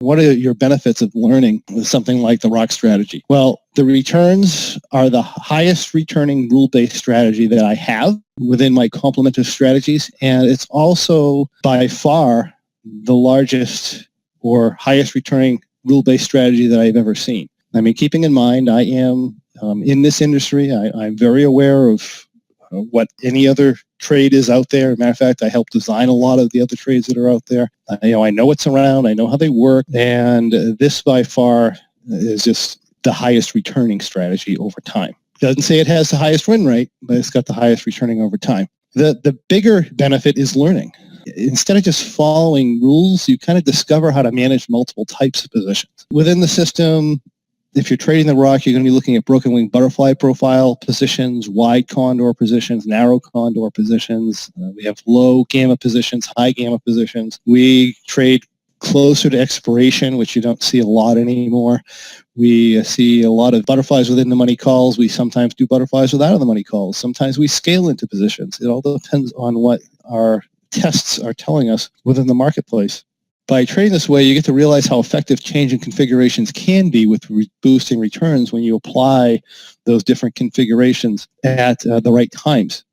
What are your benefits of learning with something like the rock strategy? Well, the returns are the highest returning rule-based strategy that I have within my complementary strategies, and it's also by far the largest or highest returning rule-based strategy that I've ever seen. I mean, keeping in mind, I am in this industry. I'm very aware of what any other trade is out there. As a matter of fact, I help design a lot of the other trades that are out there. I know what's around. I know how they work. And this by far is just the highest returning strategy over time. Doesn't say it has the highest win rate, but it's got the highest returning over time. The bigger benefit is learning. Instead of just following rules, you kind of discover how to manage multiple types of positions. Within the system, if you're trading the rock, you're going to be looking at broken wing butterfly profile positions, wide condor positions, narrow condor positions. We have low gamma positions, high gamma positions. We trade closer to expiration, which you don't see a lot anymore. We see a lot of butterflies within the money calls. We sometimes do butterflies without the money calls. Sometimes we scale into positions. It all depends on what our tests are telling us within the marketplace. By trading this way, you get to realize how effective change in configurations can be with boosting returns when you apply those different configurations at the right times.